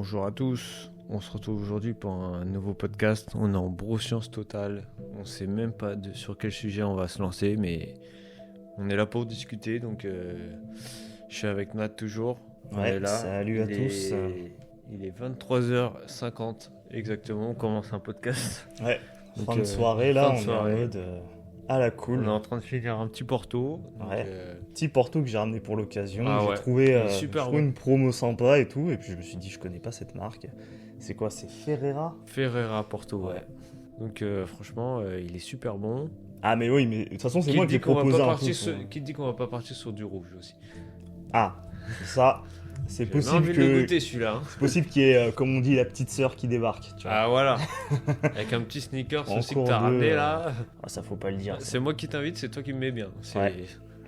Bonjour à tous, on se retrouve aujourd'hui pour un nouveau podcast. On est en broscience totale, on sait même pas sur quel sujet on va se lancer, mais on est là pour discuter. Donc je suis avec Matt toujours. On est là. Salut à tous. Il est 23h50 exactement, on commence un podcast. Ouais, Donc, fin de soirée là, fin de on soirée. est en mode à la On cool. est en train de finir un petit Porto. Donc, Ouais. Petit Porto que j'ai ramené pour l'occasion. Ah J'ai ouais, trouvé, il est super bon. une promo sympa et tout. Et puis je me suis dit, je connais pas cette marque. C'est quoi? C'est Ferreira? Ferreira Porto, ouais. Ouais. Donc franchement, il est super bon. Ah, mais oui, mais de toute façon, c'est Qui moi te qui ai dit qu'on va proposé pas un partir peu. sur- Qui te dit qu'on va pas partir sur du rouge aussi? Ah, ça, c'est J'ai envie possible de le que. goûter celui-là. C'est possible qu'il y ait, comme on dit, la petite sœur qui débarque. Tu vois. Ah voilà. Avec un petit sneakers En aussi que cours t'as de- ramené là. Ah, ça faut pas le dire. C'est moi qui t'invite, c'est toi qui me mets bien. Ouais.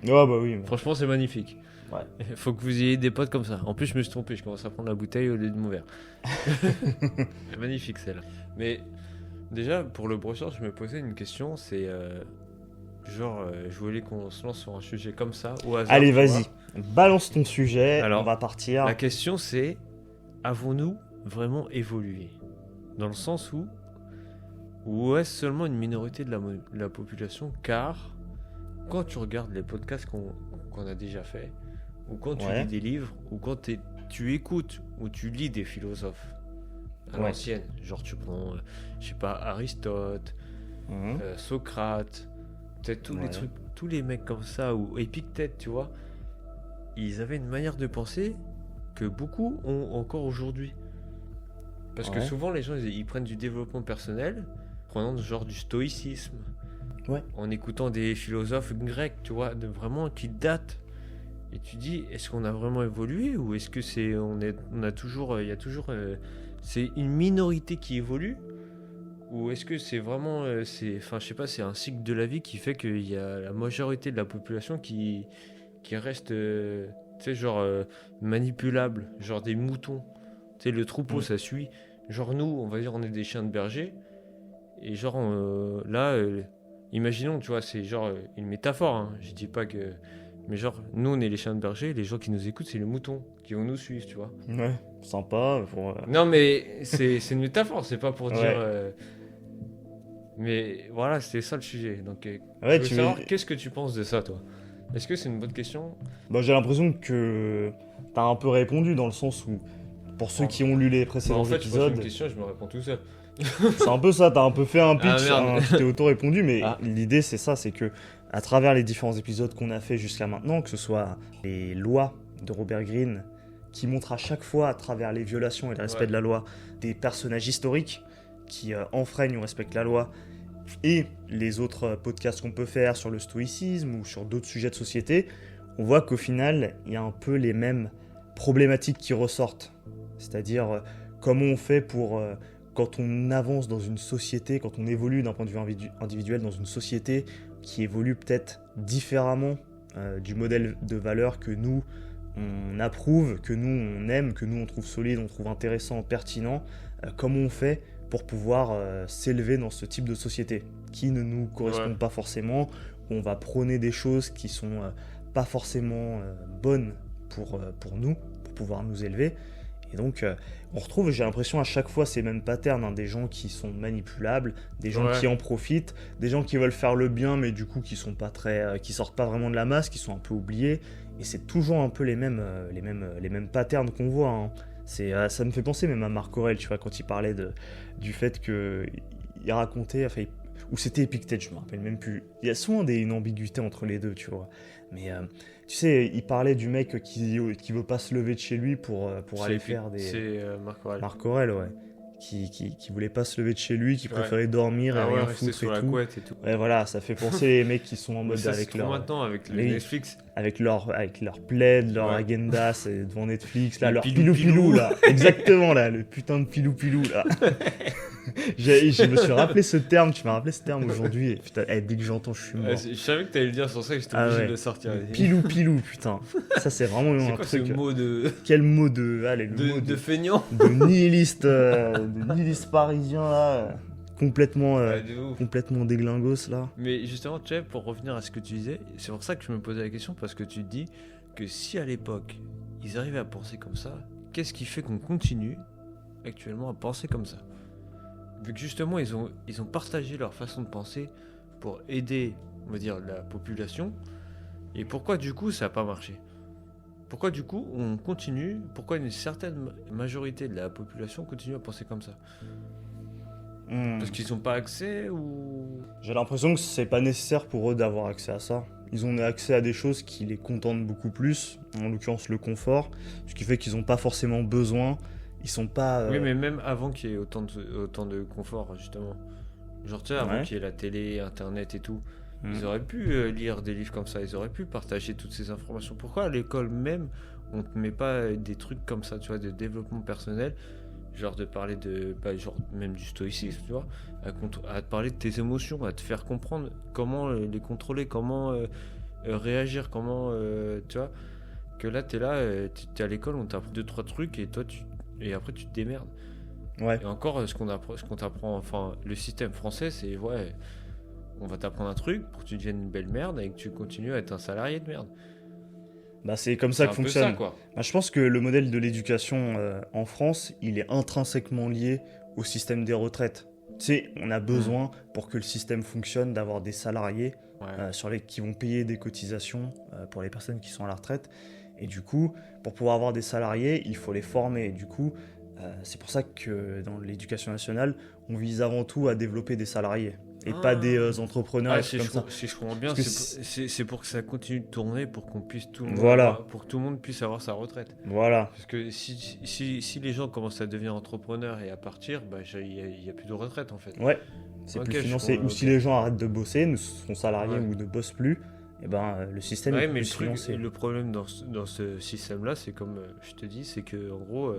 Ah, bah oui. mais- Franchement, c'est magnifique. Ouais. Il faut que vous ayez des potes comme ça. En plus, je me suis trompé, je commence à prendre la bouteille au lieu de mon verre. C'est magnifique celle-là. Mais déjà, pour le brocheur, je me posais une question, c'est je voulais qu'on se lance sur un sujet comme ça, au hasard. Allez, tu vois. vas-y. Balance ton sujet. Alors, on va partir. La question c'est, avons-nous vraiment évolué? Dans le sens où est-ce seulement une minorité de la population? Car quand tu regardes les podcasts qu'on a déjà fait, ou quand tu Ouais. lis des livres, ou quand tu écoutes ou tu lis des philosophes à Ouais. l'ancienne, genre tu prends, je sais pas, Aristote, Mhm. Socrate, peut-être tous les Ouais. trucs, tous les mecs comme ça, ou Épictète, tu vois, ils avaient une manière de penser que beaucoup ont encore aujourd'hui. Parce que Ouais. souvent les gens ils prennent du développement personnel, prenant genre du stoïcisme, Ouais. en écoutant des philosophes grecs, tu vois, vraiment qui datent. Et tu dis, est-ce qu'on a vraiment évolué ou est-ce que on a toujours, il y a toujours, c'est une minorité qui évolue ou est-ce que c'est vraiment, enfin je sais pas, c'est un cycle de la vie qui fait qu'il y a la majorité de la population qui reste, tu sais, genre manipulable, genre des moutons. Tu sais, le troupeau ça suit. Genre nous, on va dire, on est des chiens de berger et genre là, imaginons, tu vois, c'est genre une métaphore. Hein, je dis pas que, mais genre nous on est les chiens de berger, les gens qui nous écoutent c'est les moutons qui vont nous suivre, tu vois. Ouais, sympa. Pour, Non mais c'est une métaphore, c'est pas pour Ouais. dire. Mais voilà, c'était ça le sujet. Donc, Ouais, je veux savoir, qu'est-ce que tu penses de ça, toi? Est-ce que c'est une bonne question? Bah, j'ai l'impression que t'as un peu répondu dans le sens où, pour ceux qui ont lu les Bah, précédents en fait, je pose épisodes, une question et je me réponds tout seul. c'est un peu ça, t'as un peu fait un pitch, Ah, merde. tu t'es auto-répondu, mais Ah. l'idée c'est ça, c'est que à travers les différents épisodes qu'on a fait jusqu'à maintenant, que ce soit les lois de Robert Greene, qui montrent à chaque fois, à travers les violations et le respect Ouais. de la loi, des personnages historiques qui enfreignent ou respectent la loi, et les autres podcasts qu'on peut faire sur le stoïcisme ou sur d'autres sujets de société, on voit qu'au final, il y a un peu les mêmes problématiques qui ressortent. C'est-à-dire, comment on fait pour, quand on avance dans une société, quand on évolue d'un point de vue individuel dans une société qui évolue peut-être différemment du modèle de valeur que nous, on approuve, que nous, on aime, que nous, on trouve solide, on trouve intéressant, pertinent, comment on fait pour pouvoir s'élever dans ce type de société qui ne nous correspond Ouais. pas forcément, où on va prôner des choses qui sont pas forcément bonnes pour nous, pour pouvoir nous élever. Et donc, on retrouve, j'ai l'impression, à chaque fois ces mêmes patterns, hein, des gens qui sont manipulables, des gens Ouais. qui en profitent, des gens qui veulent faire le bien, mais du coup qui sont pas très, qui sortent pas vraiment de la masse, qui sont un peu oubliés. Et c'est toujours un peu les mêmes patterns qu'on voit. Hein. Ça me fait penser même à Marc Aurèle, tu vois, quand il parlait du fait que il racontait, enfin, ou c'était Épictète, je me rappelle même plus. Il y a souvent une ambiguïté entre les deux, tu vois. Mais tu sais, il parlait du mec qui veut pas se lever de chez lui pour aller faire des... C'est Marc Aurèle. Marc Aurèle, ouais. Qui voulait pas se lever de chez lui, qui Ouais. préférait dormir et Ah ouais, rien rester foutre sur et la tout. couette et tout. Ouais, voilà, ça fait penser les mecs qui sont en mode Ça, avec c'est trop maintenant avec le Oui. Netflix. avec leur plaid, leur Ouais. agenda, c'est devant Netflix, là, Le leur pilou-pilou. pilou-pilou, là. Exactement, là, le putain de pilou-pilou, là. Je me suis rappelé ce terme, tu m'as rappelé ce terme aujourd'hui, et putain, dès que j'entends, je suis mort. Je savais que t'allais le dire sur ça, j'étais Ah obligé ouais. de le sortir. Pilou-pilou, putain. Ça, c'est vraiment C'est un quoi ce truc. mot de Quel mot de... Allez, le mot de feignant? de nihiliste parisien, là. Complètement, Ouais, de ouf. complètement déglingos, là. Mais justement, tu sais, pour revenir à ce que tu disais, c'est pour ça que je me posais la question, parce que tu te dis que si à l'époque, ils arrivaient à penser comme ça, qu'est-ce qui fait qu'on continue actuellement à penser comme ça. Vu que justement, ils ont partagé leur façon de penser pour aider, on va dire, la population. Et pourquoi du coup, ça n'a pas marché? Pourquoi du coup, on continue? Pourquoi une certaine majorité de la population continue à penser comme ça? Parce qu'ils n'ont pas accès ou... J'ai l'impression que c'est pas nécessaire pour eux d'avoir accès à ça. Ils ont accès à des choses qui les contentent beaucoup plus, en l'occurrence le confort, ce qui fait qu'ils n'ont pas forcément besoin. Ils sont pas. Oui, mais même avant qu'il y ait autant de confort, justement. Genre, tu sais, avant qu'il y ait la télé, Internet et tout, ils auraient pu lire des livres comme ça, ils auraient pu partager toutes ces informations. Pourquoi à l'école même, on te met pas des trucs comme ça, tu vois, de développement personnel, genre de parler genre même du stoïcisme, tu vois, à te parler de tes émotions, à te faire comprendre comment les contrôler, comment réagir, comment, tu vois, que là, t'es t'es à l'école, on t'apprend 2-3 trucs et toi, et après tu te démerdes. Ouais. Et encore, ce qu'on t'apprend, enfin, le système français, c'est, ouais, on va t'apprendre un truc pour que tu deviennes une belle merde et que tu continues à être un salarié de merde. Bah, c'est comme ça C'est que un peu fonctionne. ça, quoi. Bah, je pense que le modèle de l'éducation en France, il est intrinsèquement lié au système des retraites. Tu sais, on a besoin, pour que le système fonctionne, d'avoir des salariés qui vont payer des cotisations pour les personnes qui sont à la retraite. Et du coup, pour pouvoir avoir des salariés, il faut les former. Et du coup, c'est pour ça que dans l'éducation nationale, on vise avant tout à développer des salariés. Et pas des entrepreneurs. Si je comprends bien, c'est pour que ça continue de tourner, pour qu'on puisse pour que tout le monde puisse avoir sa retraite. Voilà. Parce que si les gens commencent à devenir entrepreneurs et à partir, bah, il n'y a plus de retraite en fait. Ouais, c'est plus financé. Ou si les gens arrêtent de bosser, ne sont salariés ou ne bossent plus, et ben le système est plus financé. Le problème dans ce système-là, c'est comme je te dis, c'est que en gros,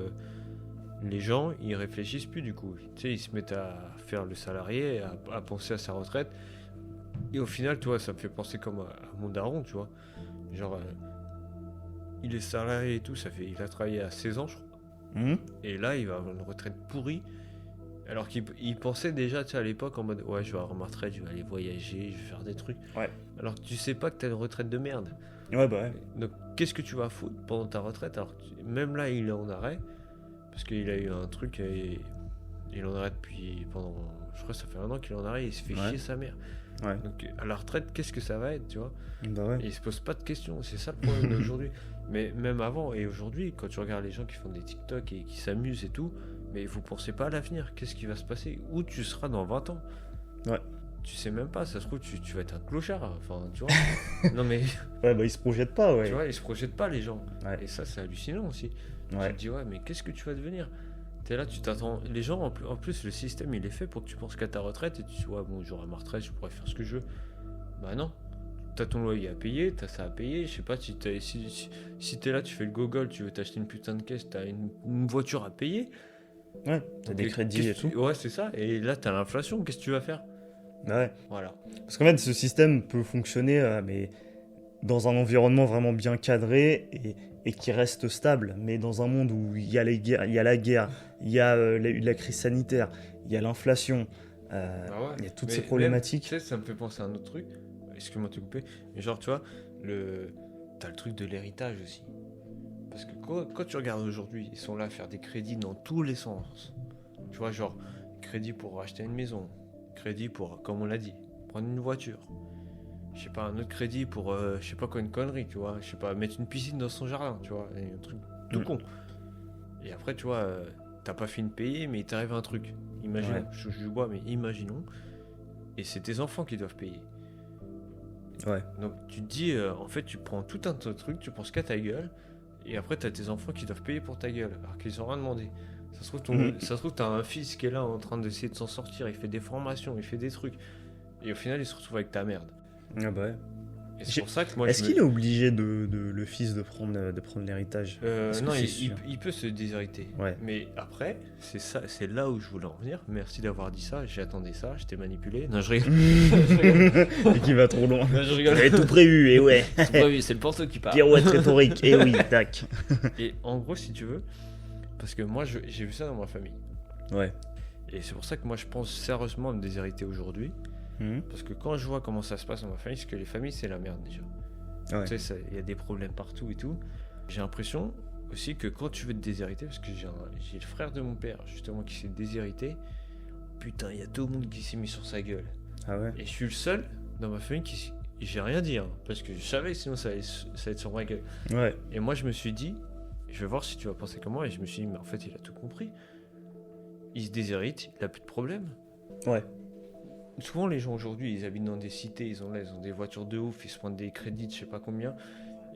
les gens, ils réfléchissent plus du coup. Tu sais, ils se mettent à faire le salarié, à penser à sa retraite. Et au final, tu vois, ça me fait penser comme à mon daron, tu vois. Genre, il est salarié et tout, il a travaillé à 16 ans, je crois. Et là, il va avoir une retraite pourrie. Alors qu'il pensait déjà, tu sais, à l'époque, en mode, ouais, je vais avoir ma retraite, je vais aller voyager, je vais faire des trucs. Ouais. Alors que tu sais pas que t'as une retraite de merde. Ouais, bah ouais. Donc, qu'est-ce que tu vas foutre pendant ta retraite? Alors, même là, il est en arrêt. Parce qu'il a eu un truc et il en arrête depuis pendant... Je crois que ça fait 1 an qu'il en arrête et il se fait chier sa mère. Ouais. Donc à la retraite, qu'est-ce que ça va être, tu vois? Bah ouais. Et il se pose pas de questions, c'est ça le problème d'aujourd'hui. Mais même avant et aujourd'hui, quand tu regardes les gens qui font des TikTok et qui s'amusent et tout, mais vous pensez pas à l'avenir, qu'est-ce qui va se passer? Où tu seras dans 20 ans? Ouais. Tu sais même pas, ça se trouve, tu vas être un clochard, enfin, tu vois? Non mais... Ouais, bah ils se projettent pas, ouais. Tu vois, ils se projettent pas, les gens. Ouais. Et ça, c'est hallucinant aussi. Ouais. Tu te dis, ouais, mais qu'est-ce que tu vas devenir? T'es là, tu t'attends. Les gens, en plus, le système, il est fait pour que tu penses qu'à ta retraite et tu dis, ouais, bon, j'aurai ma retraite, je pourrais faire ce que je veux. Bah non. T'as ton loyer à payer, t'as ça à payer. Je sais pas, si t'es là, tu fais le gogol, tu veux t'acheter une putain de caisse, t'as une voiture à payer. Ouais, t'as des crédits et tout. Ouais, c'est ça. Et là, t'as l'inflation, qu'est-ce que tu vas faire? Ouais. Voilà. Parce qu'en fait, ce système peut fonctionner, mais dans un environnement vraiment bien cadré et qui reste stable, mais dans un monde où il y a la guerre, il y a la crise sanitaire, il y a l'inflation, il y a toutes ces problématiques. Même, tu sais, ça me fait penser à un autre truc, excuse-moi de te couper, mais genre, tu vois, t'as le truc de l'héritage aussi. Parce que quand tu regardes aujourd'hui, ils sont là à faire des crédits dans tous les sens. Tu vois, genre, crédit pour acheter une maison, crédit pour, comme on l'a dit, prendre une voiture. Je sais pas, un autre crédit pour, je sais pas quoi, une connerie, tu vois. Je sais pas, mettre une piscine dans son jardin, tu vois. Un truc tout con. Et après, tu vois, t'as pas fini de payer, mais il t'arrive un truc. Imaginons, je bois, mais imaginons. Et c'est tes enfants qui doivent payer. Ouais. Donc tu te dis, en fait, tu prends tout un tas de trucs, tu penses qu'à ta gueule. Et après, t'as tes enfants qui doivent payer pour ta gueule, alors qu'ils ont rien demandé. Ça se trouve, t'as un fils qui est là en train d'essayer de s'en sortir. Il fait des formations, il fait des trucs. Et au final, il se retrouve avec ta merde. Ah bah ouais. Et c'est pour ça que moi, est-ce qu'il est obligé le fils de prendre l'héritage? Non, il peut se déshériter. Ouais. Mais après, c'est là où je voulais en venir. Merci d'avoir dit ça. J'attendais ça. Je t'ai manipulé. Non, je rigole. Et qui va trop loin. Non, je rigole. J'avais tout prévu. Et ouais. Tout prévu. C'est le porto qui parle. Pirouette rhétorique. Et oui, tac. Et en gros, si tu veux, parce que moi, j'ai vu ça dans ma famille. Ouais. Et c'est pour ça que moi, je pense sérieusement à me déshériter aujourd'hui. Parce que quand je vois comment ça se passe dans ma famille, c'est que les familles, c'est la merde déjà. Ouais. Tu sais, il y a des problèmes partout et tout. J'ai l'impression aussi que quand tu veux te déshériter, parce que j'ai le frère de mon père, justement, qui s'est déshérité, putain, il y a tout le monde qui s'est mis sur sa gueule. Ah ouais. Et je suis le seul dans ma famille qui... J'ai rien dit, hein, parce que je savais sinon ça allait être sur ma gueule. Ouais. Et moi, je me suis dit, je vais voir si tu vas penser comme moi, et je me suis dit, mais en fait, il a tout compris. Il se déshérite, il a plus de problème. Ouais. Souvent, les gens aujourd'hui, ils habitent dans des cités, ils ont des voitures de ouf, ils se prennent des crédits, je sais pas combien,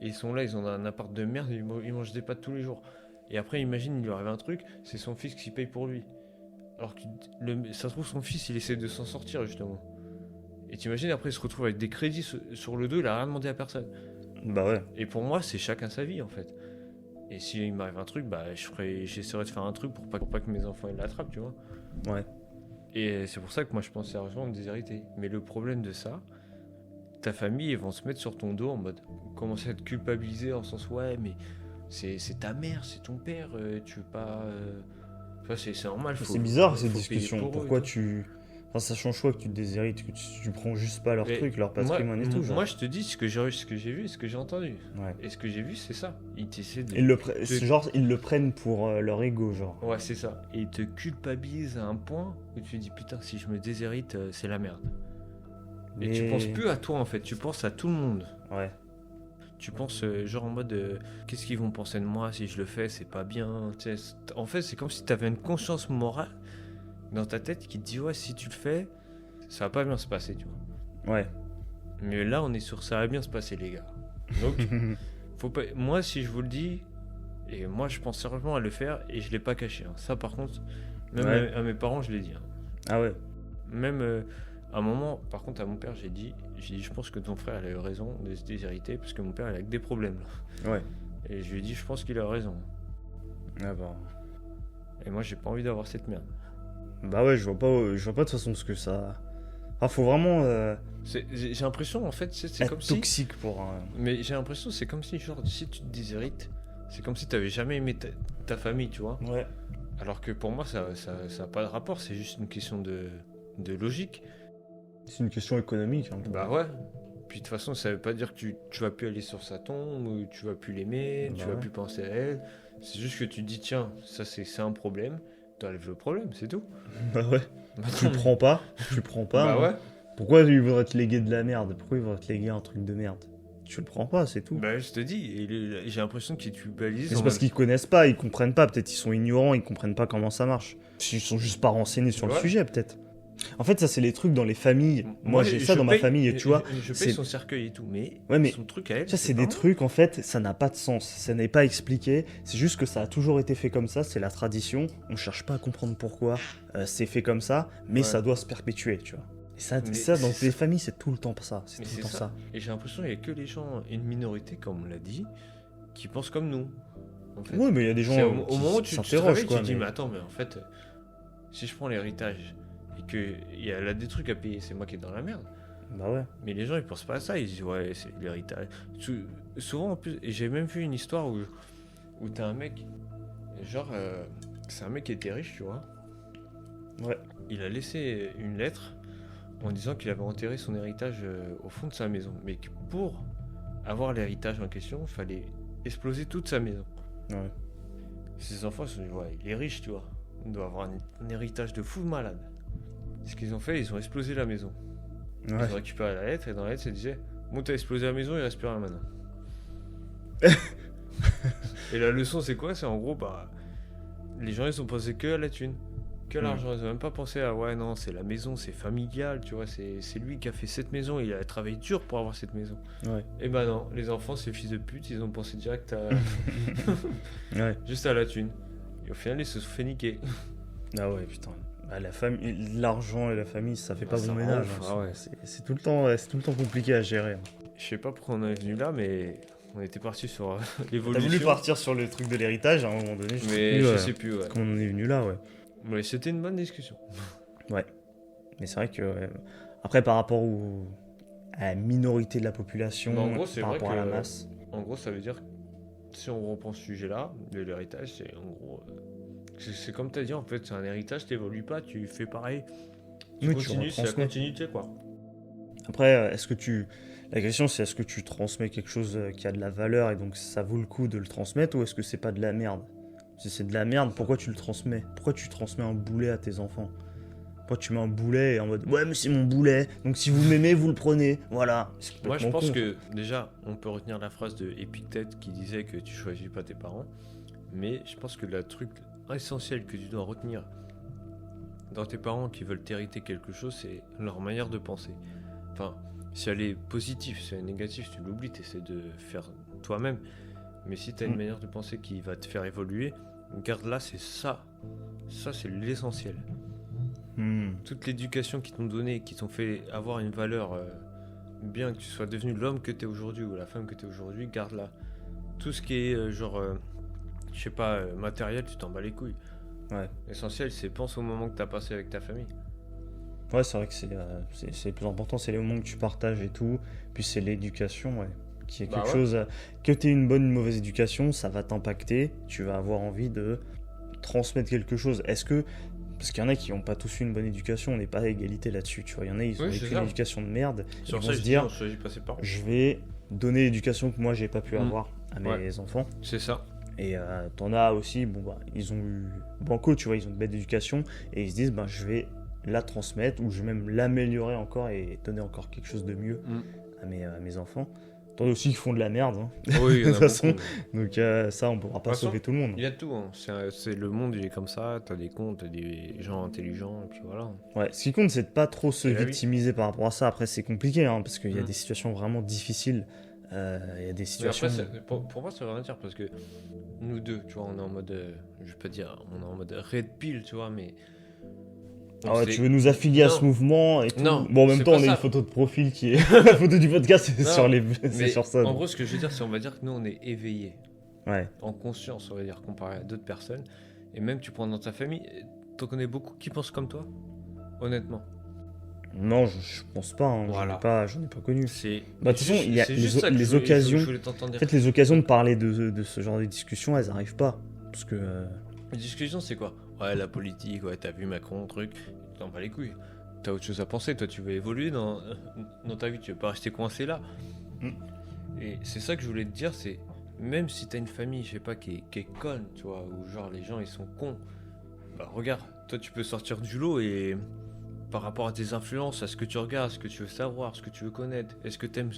et ils sont là, ils ont un appart de merde, ils mangent des pâtes tous les jours. Et après, imagine, il lui arrive un truc, c'est son fils qui paye pour lui. Alors que ça se trouve, son fils, il essaie de s'en sortir, justement. Et t'imagines, après, il se retrouve avec des crédits sur le dos, il a rien demandé à personne. Bah ouais. Et pour moi, c'est chacun sa vie, en fait. Et s'il m'arrive un truc, bah, j'essaierai de faire un truc pour pas que mes enfants ils l'attrapent, tu vois. Ouais. Et c'est pour ça que moi, je pense sérieusement me déshériter. Mais le problème de ça, ta famille, ils vont se mettre sur ton dos en mode commencer à te culpabiliser en sens, ouais, mais c'est ta mère, c'est ton père, tu veux pas. Enfin, c'est normal. C'est bizarre cette faut discussion. payer pour eux, Pourquoi et tout. tu. Enfin, ça change quoi que tu te déshérites, que tu prends juste pas leur Mais truc, leur patrimoine et tout, genre. Moi, je te dis ce que j'ai vu, ce que j'ai entendu. Ouais. Et ce que j'ai vu, c'est ça. Ils t'essaient de. Genre, ils le prennent pour leur ego, genre. Ouais, c'est ça. Et ils te culpabilisent à un point où tu te dis putain, si je me déshérite, c'est la merde. Et tu penses plus à toi en fait, tu penses à tout le monde. Ouais. Tu penses genre en mode qu'est-ce qu'ils vont penser de moi si je le fais, c'est pas bien. Tu sais, en fait, c'est comme si tu avais une conscience morale dans ta tête qui te dit ouais, si tu le fais, ça va pas bien se passer, tu vois. Ouais. Mais là, on est sur ça va bien se passer, les gars. Donc, faut pas. Moi, si je vous le dis, et moi, je pense sérieusement à le faire et je l'ai pas caché. Hein. Ça, par contre, même Ouais. à mes parents, je l'ai dit. Hein. Ah ouais. Même à un moment, par contre, à mon père, j'ai dit, je pense que ton frère il a eu raison de se déshériter parce que mon père il a que des problèmes là. Ouais. Et je lui ai dit, je pense qu'il a raison. Ah bah. Et moi, j'ai pas envie d'avoir cette merde. Bah ouais, je vois pas de toute façon ce que ça. Ah, faut vraiment J'ai l'impression, en fait, c'est être comme si. toxique pour. Mais j'ai l'impression, c'est comme si, genre, si tu te déshérites, c'est comme si t'avais jamais aimé ta famille, tu vois. Ouais. Alors que pour moi, ça a pas de rapport, c'est juste une question de logique. C'est une question économique. Hein, Bah ouais. Puis de toute façon, ça veut pas dire que tu vas plus aller sur sa tombe, ou tu vas plus l'aimer, Bah tu vas ouais. plus penser à elle. C'est juste que tu te dis, tiens, ça c'est un problème, t'enlèves le problème, c'est tout. Bah ouais. Tu le prends pas. Tu prends pas. Bah hein. ouais. Pourquoi il voudrait te léguer de la merde? Pourquoi il voudrait te léguer un truc de merde? Tu le prends pas, c'est tout. Bah je te dis, et j'ai l'impression qu'ils te balisent. Mais c'est parce qu'ils connaissent pas, ils comprennent pas. Peut-être ils sont ignorants, ils comprennent pas comment ça marche. Ils sont juste pas renseignés sur le Ouais. sujet, peut-être. En fait, ça, c'est les trucs dans les familles. Moi, j'ai ça dans ma famille, tu vois. Je c'est- paye son cercueil et tout, mais, Ouais, mais son truc à elle. Ça, c'est des pas trucs, en fait, ça n'a pas de sens. Ça n'est pas expliqué. C'est juste que ça a toujours été fait comme ça. C'est la tradition. On cherche pas à comprendre pourquoi c'est fait comme ça, mais Ouais. ça doit se perpétuer, tu vois. Et ça, Mais ça dans c'est les ça. familles, c'est tout le temps ça. C'est Mais tout le c'est temps ça. ça. Et j'ai l'impression qu'il y a que les gens, une minorité, comme on l'a dit, qui pensent comme nous. En fait. Ouais, mais il y a des gens C'est au qui moment où tu te s'interrogent, réveilles, tu quoi. te dis, mais- mais attends, mais en fait, si je prends l'héritage et qu'il y a là des trucs à payer, c'est moi qui est dans la merde. Bah ouais. Mais les gens, ils pensent pas à ça, ils disent, ouais, c'est l'héritage. Souvent, en plus, et j'ai même vu une histoire où t'as un mec, genre, c'est un mec qui était riche, tu vois. Ouais. Il a laissé une lettre en disant qu'il avait enterré son héritage au fond de sa maison. Mais que pour avoir l'héritage en question, il fallait exploser toute sa maison. Ouais. Ses enfants se sont dit, ouais, il est riche, tu vois. Il doit avoir un héritage de fou malade. Ce qu'ils ont fait, ils ont explosé la maison. Ouais. Ils ont récupéré la lettre et dans la lettre, ça disait, bon, t'as explosé la maison, il reste plus rien maintenant. Et la leçon, c'est quoi? C'est en gros, bah, les gens, ils ont pensé que à la thune, que à l'argent. Ils ont même pas pensé à, ouais, non, c'est la maison, c'est familial, tu vois, c'est lui qui a fait cette maison, il a travaillé dur pour avoir cette maison. Ouais. Et bah non, les enfants, ces fils de pute, ils ont pensé direct à Ouais. juste à la thune. Et au final, ils se sont fait niquer. Ah ouais, putain. Bah, la famille, l'argent et la famille, ça fait pas Ça bon rend ménage. ouf, hein. ah ouais. C'est tout le temps, c'est tout le temps compliqué à gérer. hein. Je sais pas pourquoi on est venu là, mais on était parti sur T'as l'évolution. voulu partir sur le truc de l'héritage à un moment donné. Mais je sais plus, ouais. comment on en est venu là, ouais. Mais c'était une bonne discussion. Mais c'est vrai que après par rapport à la minorité de la population, Mais en gros, c'est par vrai rapport à la que- masse. En gros, ça veut dire, si on reprend ce sujet-là, de l'héritage, c'est en gros. C'est comme tu as dit, en fait, c'est un héritage, t'évolues pas, tu fais pareil. Tu Oui, tu continues, c'est la retransmets. continuité, quoi. Après, la question c'est est-ce que tu transmets quelque chose qui a de la valeur et donc ça vaut le coup de le transmettre ou est-ce que c'est pas de la merde? Si c'est de la merde, pourquoi tu le transmets? Pourquoi tu transmets un boulet à tes enfants? Pourquoi tu mets un boulet et en mode ouais mais c'est mon boulet, donc si vous m'aimez vous le prenez, voilà. Moi je pense que déjà on peut retenir la phrase de Épictète qui disait que tu choisis pas tes parents, mais je pense que le truc essentiel que tu dois retenir dans tes parents qui veulent t'hériter quelque chose, c'est leur manière de penser. Enfin, si elle est positive, si elle est négative, tu l'oublies, tu essaies de faire toi-même. Mais si tu as une manière de penser qui va te faire évoluer, garde-la, c'est ça. Ça, c'est l'essentiel. Toute l'éducation qu'ils t'ont donnée, qui t'ont fait avoir une valeur, bien que tu sois devenu l'homme que tu es aujourd'hui ou la femme que tu es aujourd'hui, garde-la. Tout ce qui est je sais pas, matériel, tu t'en bats les couilles. Ouais. L'essentiel, c'est pense au moment que tu as passé avec ta famille. Ouais, c'est vrai que c'est le plus important, c'est les moments que tu partages et tout. Puis c'est l'éducation, ouais. Qui est quelque chose. Que tu aies une bonne ou une mauvaise éducation, ça va t'impacter. Tu vas avoir envie de transmettre quelque chose. Est-ce que. Parce qu'il y en a qui n'ont pas tous eu une bonne éducation, on n'est pas à égalité là-dessus. Tu vois, il y en a, ils ont vécu une éducation de merde. Ils vont se dire je vais donner l'éducation que moi j'ai pas pu avoir à mes enfants. C'est ça. Et t'en as aussi, ils ont eu banco, tu vois, ils ont une belle éducation et ils se disent je vais la transmettre ou je vais même l'améliorer encore et donner encore quelque chose de mieux à mes enfants. T'en as aussi qui font de la merde, hein. Oui, de toute façon. Donc ça, on pourra pas sauver tout le monde. Il y a tout, hein. C'est le monde, il est comme ça, t'as des cons, t'as des gens intelligents, et puis voilà. Ouais, ce qui compte, c'est de pas trop se victimiser par rapport à ça. Après, c'est compliqué, hein, parce qu'il y a des situations vraiment difficiles. Il y a des situations... Après, pour moi, ça veut rien dire, parce que nous deux, tu vois, on est en mode... je vais pas dire, on est en mode red pill, tu vois, mais... Ah ouais, tu veux nous affilier à ce mouvement et tout. Non, bon, en même temps, on a une photo de profil qui est... La photo du podcast, c'est sur ça. En gros, ce que je veux dire, c'est on va dire que nous, on est éveillés. Ouais. En conscience, on va dire, comparé à d'autres personnes. Et même, tu prends dans ta famille, t'en connais beaucoup qui pensent comme toi? Honnêtement. Non, je pense pas, hein. Voilà. J'en ai pas connu. De toute façon, il y a les occasions... En fait, les occasions de parler de ce genre de discussion, elles arrivent pas. Parce que... Les discussions, c'est quoi? Ouais, la politique, ouais, t'as vu Macron, truc, t'en bats les couilles. T'as autre chose à penser, toi, tu veux évoluer dans ta vie, tu veux pas rester coincé là. Et c'est ça que je voulais te dire, c'est même si t'as une famille, je sais pas, qui est conne, tu vois, ou genre les gens ils sont cons, regarde, toi tu peux sortir du lot et par rapport à tes influences, à ce que tu regardes, ce que tu veux savoir, ce que tu veux connaître, est-ce que t'aimes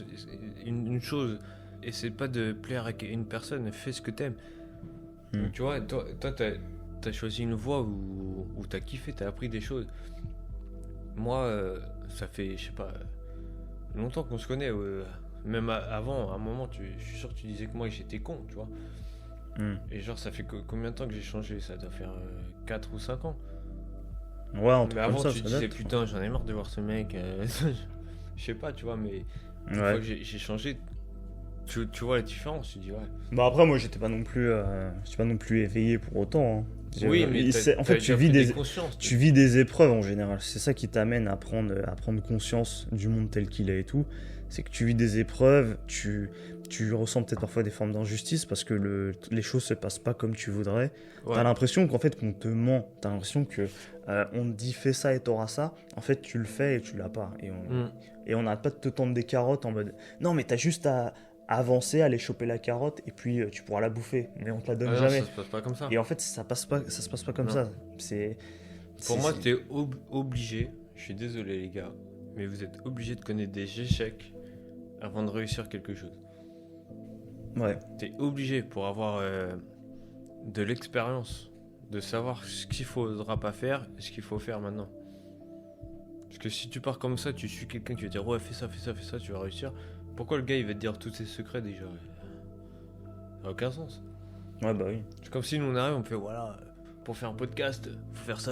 une chose, essaie pas de plaire à une personne, fais ce que t'aimes. Donc, tu vois, toi t'as choisi une voie où t'as kiffé, t'as appris des choses. Moi, ça fait, je sais pas, longtemps qu'on se connaît. Même avant, à un moment, je suis sûr que tu disais que moi j'étais con, tu vois. Et genre, ça fait combien de temps que j'ai changé? Ça doit faire 4 ou 5 ans. Ouais, mais avant, tu disais putain, j'en ai marre de voir ce mec. Je sais pas, tu vois, mais une fois que j'ai changé, tu vois la différence, tu dis ouais. Après, moi, j'étais pas non plus éveillé pour autant, hein. Oui, mais en fait, tu vis des épreuves en général. C'est ça qui t'amène à prendre conscience du monde tel qu'il est et tout. C'est que tu vis des épreuves, tu ressens peut-être parfois des formes d'injustice parce que les choses se passent pas comme tu voudrais. Ouais. T'as l'impression qu'en fait, qu'on te ment. T'as l'impression que on te dit fais ça et t'auras ça. En fait, tu le fais et tu l'as pas. Et on n'arrête pas de te tendre des carottes en mode non, mais t'as juste à avancer, aller choper la carotte et puis tu pourras la bouffer, mais on te la donne jamais. Ça se passe pas comme ça. Et en fait, ça se passe pas comme ça. Pour moi, t'es obligé, je suis désolé les gars, mais vous êtes obligé de connaître des échecs avant de réussir quelque chose. Ouais. T'es obligé pour avoir de l'expérience, de savoir ce qu'il faudra pas faire et ce qu'il faut faire maintenant. Parce que si tu pars comme ça, tu suis quelqu'un qui va dire ouais, fais ça, tu vas réussir. Pourquoi le gars il va te dire tous ses secrets déjà? Ça n'a aucun sens. Ouais, bah oui. C'est comme si nous on arrive, on fait voilà, pour faire un podcast, faut faire ça.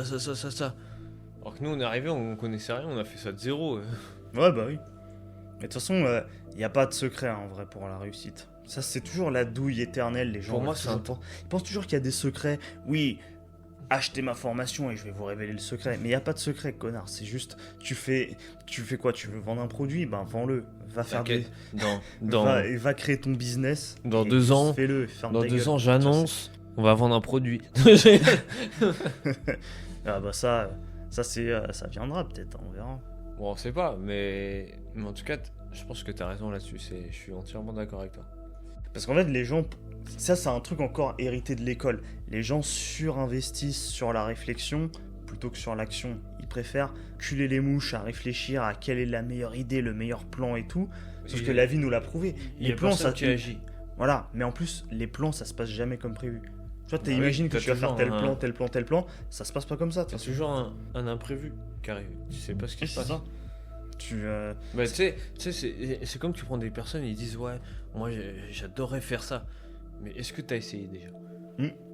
Alors que nous on est arrivé, on connaissait rien, on a fait ça de zéro. Ouais, bah oui. Mais de toute façon, il n'y a pas de secret en vrai pour la réussite. Ça, c'est toujours la douille éternelle, les gens. Pour moi, ils pensent toujours qu'il y a des secrets. Oui, achetez ma formation et je vais vous révéler le secret. Mais il n'y a pas de secret, connard. C'est juste, tu fais quoi? Tu veux vendre un produit? Ben, vends-le. Va faire va créer ton business. Dans 2 ans, fais-le. Dans 2 ans, j'annonce, on va vendre un produit. Ah bah ça viendra peut-être, on verra. Bon, on sait pas, mais en tout cas, je pense que t'as raison là-dessus. Je suis entièrement d'accord avec toi. Parce qu'en fait, les gens, ça c'est un truc encore hérité de l'école. Les gens surinvestissent sur la réflexion plutôt que sur l'action. Ils préfèrent culer les mouches à réfléchir à quelle est la meilleure idée, le meilleur plan et tout. Sauf que la vie nous l'a prouvé. Il y a personne qui agit. Voilà, mais en plus, les plans, ça se passe jamais comme prévu. Tu vois, t'imagines que t'as tu vas faire toujours tel plan, ça se passe pas comme ça. T'as toujours un imprévu qui arrive. Tu sais pas ce qui se passe. Ça. Tu Bah, tu sais, c'est comme tu prends des personnes et ils disent ouais, moi j'adorerais faire ça. Mais est-ce que t'as essayé déjà?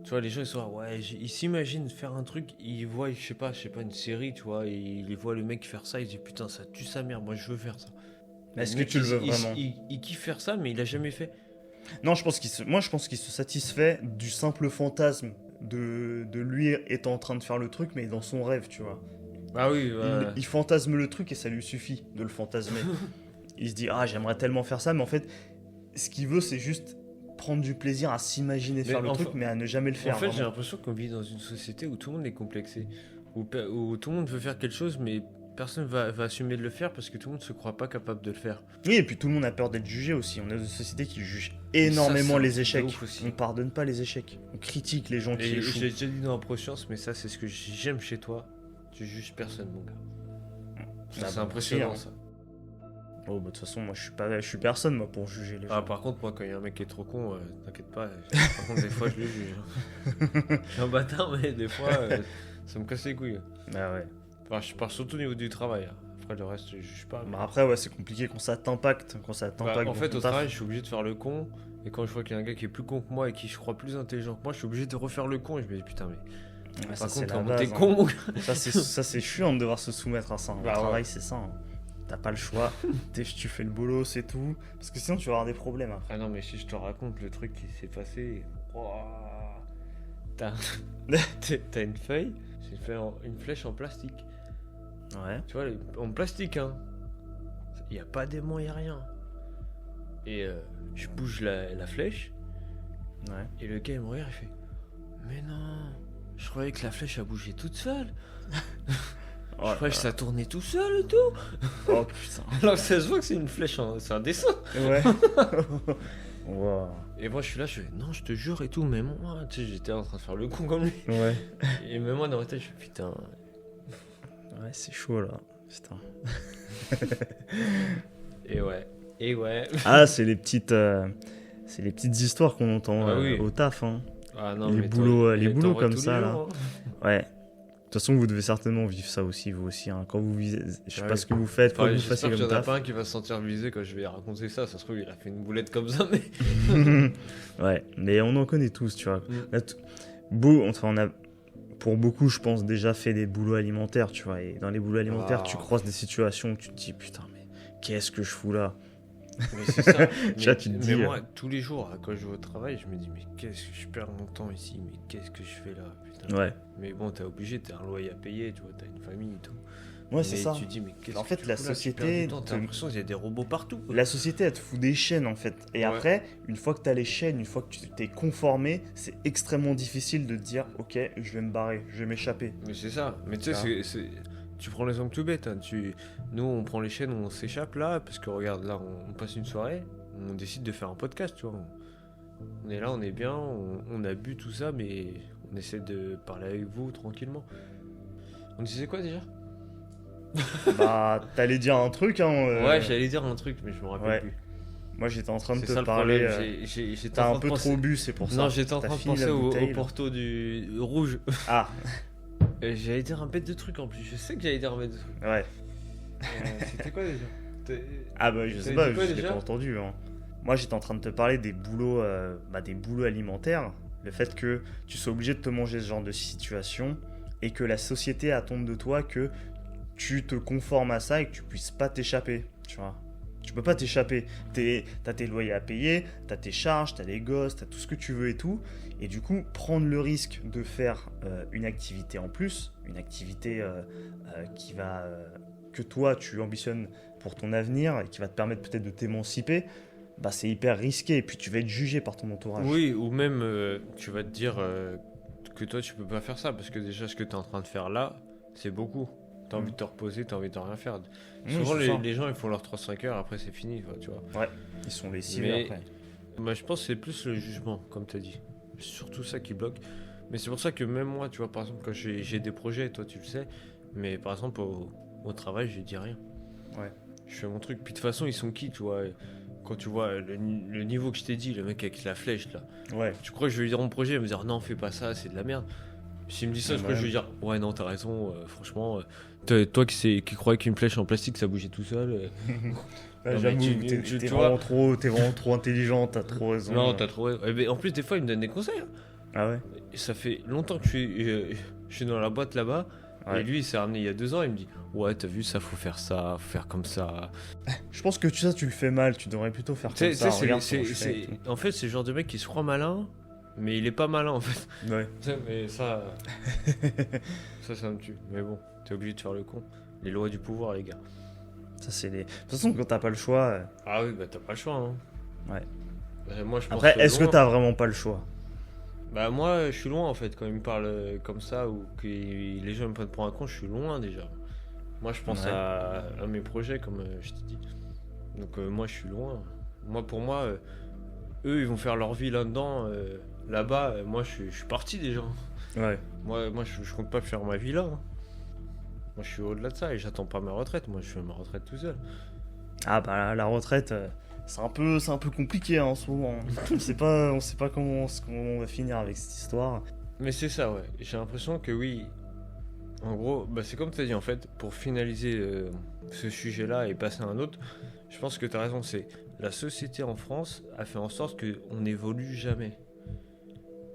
Tu vois, les gens ils sont ouais, ils s'imaginent faire un truc, ils voient, je sais pas, une série, tu vois, et ils voient le mec faire ça, ils disent putain, ça tue sa mère, moi je veux faire ça. Est-ce que tu le veux vraiment? Il kiffe faire ça, mais il a jamais fait. Non, je pense qu'il se satisfait du simple fantasme de lui étant en train de faire le truc, mais dans son rêve, tu vois. Ah oui, ouais. Il fantasme le truc et ça lui suffit de le fantasmer. Il se dit ah j'aimerais tellement faire ça, mais en fait ce qu'il veut c'est juste prendre du plaisir à s'imaginer faire le truc mais à ne jamais le faire. En fait j'ai l'impression qu'on vit dans une société où tout le monde est complexé, où tout le monde veut faire quelque chose mais personne va assumer de le faire parce que tout le monde se croit pas capable de le faire. Oui, et puis tout le monde a peur d'être jugé aussi. On est dans une société qui juge énormément les échecs. On pardonne pas les échecs. On critique les gens qui échouent. J'ai déjà dit dans la Proscience, mais ça c'est ce que j'aime chez toi. Tu juges personne, mon gars. C'est impressionnant ça. Oh, bah de toute façon, moi je suis personne moi pour juger les gens. Ah, par contre, moi quand il y a un mec qui est trop con, t'inquiète pas. Par contre, des fois je le juge. Je suis un bâtard, mais des fois ça me casse les couilles. Ah ouais. Enfin, je parle surtout au niveau du travail. Après le reste, je juge pas. Bah après, ouais, c'est compliqué quand ça t'impacte. En fait, au travail, je suis obligé de faire le con. Et quand je vois qu'il y a un gars qui est plus con que moi et qui je crois plus intelligent que moi, je suis obligé de refaire le con. Et je me dis putain, mais. Ouais, par ça, contre, quand t'es con, mon gars. Ça, c'est chiant de devoir se soumettre à ça. Le travail, c'est ça. Hein. T'as pas le choix. Tu fais le boulot, c'est tout. Parce que sinon, tu vas avoir des problèmes après. Ah non, mais si je te raconte le truc qui s'est passé. T'as une feuille. J'ai fait une flèche en plastique. Ouais. Tu vois, en plastique, hein. Il n'y a pas d'aimant, il n'y a rien. Et je bouge la flèche. Ouais. Et le gars, il me regarde, il fait mais non, je croyais que la flèche a bougé toute seule. Je croyais que ça tournait tout seul et tout. Oh putain. Alors ça se voit que c'est une flèche, c'est un dessin. Ouais. Wow. Et moi je suis là, je fais non, je te jure et tout, mais moi, tu sais, j'étais en train de faire le con comme lui. Ouais. Et même moi dans ma tête, je fais putain. Ouais, c'est chaud là. Putain. Et ouais. Ah, c'est les petites histoires qu'on entend au taf. Hein. Ah non, les boulots comme ça là. Ouais. De toute façon, vous devez certainement vivre ça aussi, vous aussi. Hein. Quand vous visez, je sais pas ce que vous faites, quoi que vous fassiez comme taf. J'espère qu'il y en a pas un qui va se sentir visé quand je vais raconter ça. Ça se trouve, il a fait une boulette comme ça, mais. Ouais, mais on en connaît tous, tu vois. On a, pour beaucoup, je pense, déjà fait des boulots alimentaires, tu vois. Et dans les boulots alimentaires, tu croises des situations où tu te dis, putain, mais qu'est-ce que je fous là? Mais c'est ça. mais moi, tous les jours, quand je vais au travail, je me dis, mais qu'est-ce que je perds mon temps ici? Mais qu'est-ce que je fais là? Putain. Ouais. Mais bon, t'es obligé, t'as un loyer à payer, tu vois, t'as une famille et tout. Ouais, c'est ça. Tu dis, mais qu'est-ce en fait, la société. T'as l'impression qu'il y a des robots partout. La société, elle te fout des chaînes en fait. Et après, une fois que t'as les chaînes, une fois que tu t'es conformé, c'est extrêmement difficile de te dire, ok, je vais me barrer, je vais m'échapper. Mais c'est ça. Mais tu sais, tu prends l'exemple tout bête. Hein. Nous, on prend les chaînes, on s'échappe là, parce que regarde, là, on passe une soirée, on décide de faire un podcast, tu vois. On est là, on est bien, on a bu tout ça, mais on essaie de parler avec vous tranquillement. On disait quoi déjà? Bah, t'allais dire un truc, hein. Ouais, j'allais dire un truc, mais je me rappelle plus. Moi, j'étais en train de te ça, parler. T'as un peu trop bu, c'est pour ça. Non, j'étais en train de penser au Porto du rouge. Ah. J'allais dire un bête de truc en plus. Je sais que j'allais dire un bête de truc. Ouais. C'était quoi déjà? Ah bah, je sais pas, je l'ai pas entendu. Hein. Moi, j'étais en train de te parler des boulots alimentaires. Le fait que tu sois obligé de te manger ce genre de situation et que la société attende de toi que tu te conformes à ça et que tu puisses pas t'échapper, tu vois. Tu peux pas t'échapper. T'as tes loyers à payer, t'as tes charges, t'as les gosses, t'as tout ce que tu veux et tout. Et du coup, prendre le risque de faire une activité en plus, une activité que toi tu ambitionnes pour ton avenir et qui va te permettre peut-être de t'émanciper, bah c'est hyper risqué et puis tu vas être jugé par ton entourage. Oui, ou même tu vas te dire que toi tu peux pas faire ça parce que déjà ce que tu es en train de faire là, c'est beaucoup. T'as envie de te reposer, t'as envie de rien faire. Mmh, Souvent, c'est ça. les gens, ils font leurs 3-5 heures, après c'est fini, quoi, tu vois. Ouais, ils sont lessivés Mais après. moi, je pense que c'est plus le jugement, comme t'as dit. C'est surtout ça qui bloque. Mais c'est pour ça que même moi, tu vois, par exemple, quand j'ai des projets, toi tu le sais, mais par exemple, au travail, je dis rien. Ouais. Je fais mon truc. Puis de toute façon, ils sont qui, tu vois. Quand tu vois le niveau que je t'ai dit, le mec avec la flèche là, Ouais. tu crois que je vais lui dire mon projet, il va me dire non, fais pas ça, c'est de la merde. S'il me dit ça, je crois que je vais lui dire ouais, non, t'as raison, franchement, toi qui croyais qu'une flèche en plastique ça bougeait tout seul. Ouais, Non, j'avoue, mais t'es tu vois. t'es vraiment trop intelligent, t'as trop raison. Non, t'as trop. Mais en plus, des fois, il me donne des conseils. Hein. Ah ouais. Et ça fait longtemps que je suis dans la boîte là-bas. Ouais. Et lui, il s'est ramené il y a 2 ans. Il me dit ouais, t'as vu ça, faut faire comme ça. Je pense que ça, tu le fais mal, tu devrais plutôt faire Tu sais, comme ça. c'est- Regarde c'est- comment je fais et c'est- en fait, c'est le genre de mec qui se croit malin, mais il est pas malin en fait. tout. Ouais. Tu sais, mais ça me tue. Mais bon, t'es obligé de faire le con. Les lois du pouvoir, les gars. Ça, c'est les. De toute façon, quand t'as pas le choix. Ah oui, bah t'as pas le choix. Hein. Ouais. Moi, je pense Après, est-ce que loin. t'as vraiment pas le choix? Bah moi, je suis loin en fait. Quand ils me parlent comme ça ou que les gens me prennent pour un con, je suis loin déjà. Moi, je pense Ouais. à mes projets, comme je t'ai dit. Donc moi, je suis loin. Pour moi, eux, ils vont faire leur vie là-dedans, là-bas. Moi, je suis parti déjà. Ouais. Moi, je compte pas faire ma vie là. Hein. Moi, je suis au-delà de ça et j'attends pas ma retraite. Moi, je fais ma retraite tout seul. Ah bah la retraite, c'est un peu compliqué hein, en ce moment. on sait pas comment on va finir avec cette histoire. Mais c'est ça, ouais. J'ai l'impression que oui. En gros, bah, c'est comme tu as dit, en fait, pour finaliser ce sujet-là et passer à un autre, je pense que tu as raison. C'est la société en France a fait en sorte qu'on n'évolue jamais.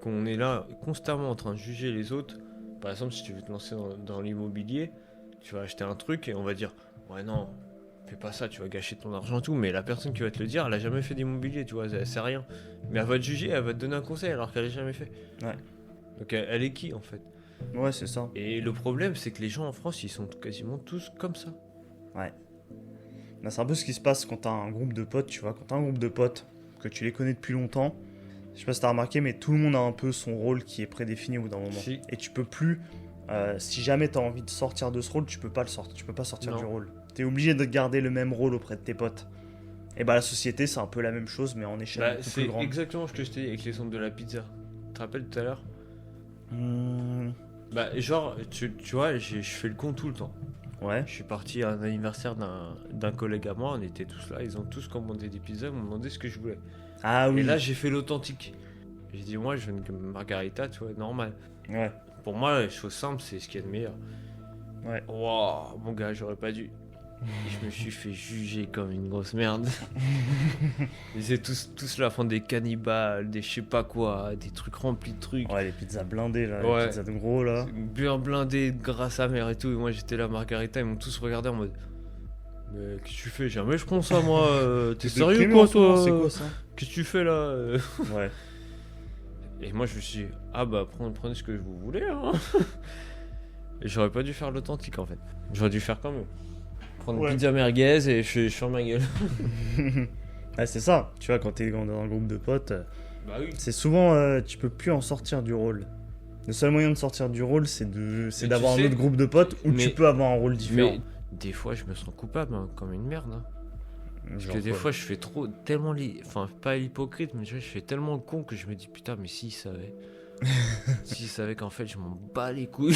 Qu'on est là constamment en train de juger les autres. Par exemple, si tu veux te lancer dans l'immobilier, tu vas acheter un truc et on va dire ouais, non, fais pas ça, tu vas gâcher ton argent et tout. Mais la personne qui va te le dire, elle a jamais fait d'immobilier, tu vois, elle sait rien. Mais elle va te juger, elle va te donner un conseil alors qu'elle a jamais fait. Ouais. Donc elle est qui en fait? Ouais, c'est ça. Et le problème, c'est que les gens en France, ils sont quasiment tous comme ça. Bah, c'est un peu ce qui se passe quand t'as un groupe de potes, tu vois. Quand t'as un groupe de potes, que tu les connais depuis longtemps, je sais pas si t'as remarqué, mais tout le monde a un peu son rôle qui est prédéfini au bout d'un moment. Si. Et tu peux plus, si jamais t'as envie de sortir de ce rôle, tu peux pas sortir Non. du rôle. T'es obligé de garder le même rôle auprès de tes potes. Et bah la société, c'est un peu la même chose, mais en échelle Bah, beaucoup c'est plus grande. exactement ce que je t'ai dit avec l'exemple de la pizza. Tu te rappelles tout à l'heure? Bah, genre, tu vois, je fais le con tout le temps. Ouais. Je suis parti à un anniversaire d'un collègue à moi, on était tous là, ils ont tous commandé des pizzas, ils m'ont demandé ce que je voulais. Ah oui. Et là, j'ai fait l'authentique. J'ai dit, moi, je veux une margarita, tu vois, normal. Ouais. Pour moi, les choses simples, c'est ce qu'il y a de meilleur. Ouais. Waouh, mon gars, j'aurais pas dû. Et je me suis fait juger comme une grosse merde. Ils étaient tous là, font des cannibales, des je sais pas quoi, des trucs remplis de trucs. Ouais, les pizzas blindées là, Ouais. les pizzas de gros là. Bien blindé grâce à mère et tout. Et moi j'étais là, Margarita, ils m'ont tous regardé en mode. Mais qu'est-ce que tu fais? Jamais je prends ça, moi. T'es sérieux Déprimé quoi, en ce moment, toi? C'est quoi ça? Qu'est-ce que tu fais là? Ouais. Et moi je me suis dit, ah bah prenez ce que vous voulez. Hein. Et j'aurais pas dû faire l'authentique en fait. J'aurais dû faire comme eux. Prendre une Ouais. pizza merguez et je ferme ma gueule. Ah, c'est ça, tu vois, quand t'es dans un groupe de potes, Bah oui. c'est souvent, tu peux plus en sortir du rôle. Le seul moyen de sortir du rôle, c'est tu d'avoir un sais- autre groupe de potes où mais- tu peux avoir un rôle différent. Mais des fois je me sens coupable hein, comme une merde. Hein. Parce Genre que des quoi. fois je fais tellement enfin pas l'hypocrite, mais tu vois, je fais tellement le con que je me dis putain, mais s'ils savaient. S'ils savaient qu'en fait je m'en bats les couilles.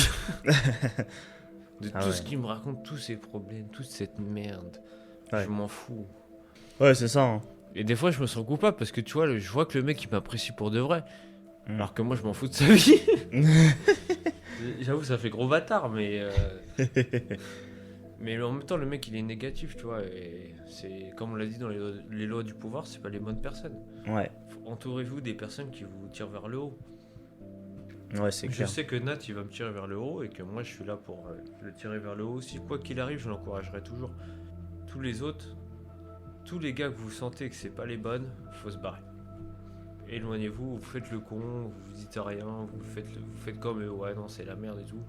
De Ah tout ouais. ce qu'ils me racontent, tous ces problèmes, toute cette merde. Ouais. Je m'en fous. Ouais, c'est ça. Hein. Et des fois je me sens coupable parce que tu vois, je vois que le mec il m'apprécie pour de vrai. Mm. Alors que moi je m'en fous de sa vie. J'avoue, ça fait gros bâtard, mais. Mais en même temps, le mec il est négatif, tu vois. Et c'est comme on l'a dit dans les lois du pouvoir, c'est pas les bonnes personnes. Ouais, Entourez-vous des personnes qui vous tirent vers le haut. ouais, c'est Je clair. sais que Nat il va me tirer vers le haut et que moi je suis là pour le tirer vers le haut aussi. Quoi qu'il arrive, je l'encouragerai toujours. Tous les autres, tous les gars que vous sentez que c'est pas les bonnes, faut se barrer. Éloignez-vous, vous faites le con, vous dites rien, vous faites comme eux, ouais non c'est la merde et tout.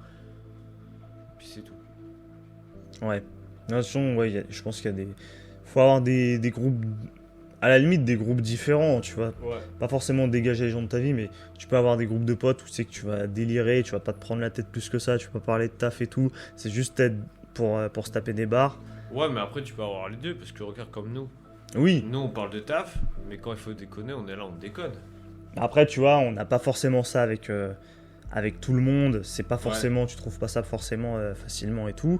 Puis c'est tout. Ouais. De toute façon, ouais, je pense qu'il y a des. Faut avoir des groupes à la limite des groupes différents, tu vois. Ouais. Pas forcément dégager les gens de ta vie, mais tu peux avoir des groupes de potes où tu sais que tu vas délirer, tu vas pas te prendre la tête plus que ça, tu peux pas parler de taf et tout. C'est juste être pour se taper des barres. Ouais, mais après, tu peux avoir les deux, parce que regarde comme nous. Oui, Nous, on parle de taf, mais quand il faut déconner, on est là, on déconne. après, tu vois, on n'a pas forcément ça avec tout le monde. C'est pas forcément, tu trouves pas ça forcément facilement et tout.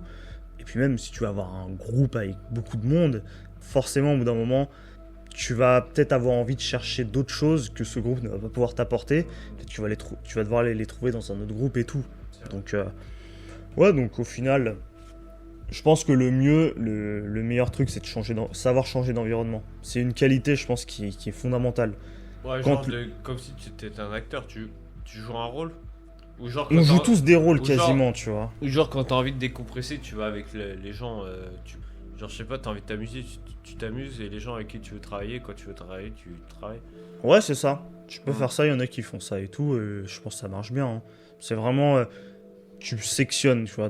Et puis même si tu vas avoir un groupe avec beaucoup de monde, forcément, au bout d'un moment, tu vas peut-être avoir envie de chercher d'autres choses que ce groupe ne va pas pouvoir t'apporter. Peut-être que tu vas devoir les trouver dans un autre groupe et tout. Donc, ouais, donc au final, je pense que le meilleur truc, c'est de savoir changer d'environnement. C'est une qualité, je pense, qui est fondamentale. Ouais, Quand genre comme si tu étais un acteur, tu joues un rôle. Ou genre, On joue tous des rôles ou genre- quasiment, tu vois. Ou genre quand t'as envie de décompresser, tu vas avec les gens, genre je sais pas, t'as envie de t'amuser, tu t'amuses et les gens avec qui tu veux travailler, quand tu veux travailler, tu travailles. Ouais, c'est ça. Tu peux faire ça, il y en a qui font ça et tout, et je pense que ça marche bien. Hein. C'est vraiment... tu sectionnes, tu vois.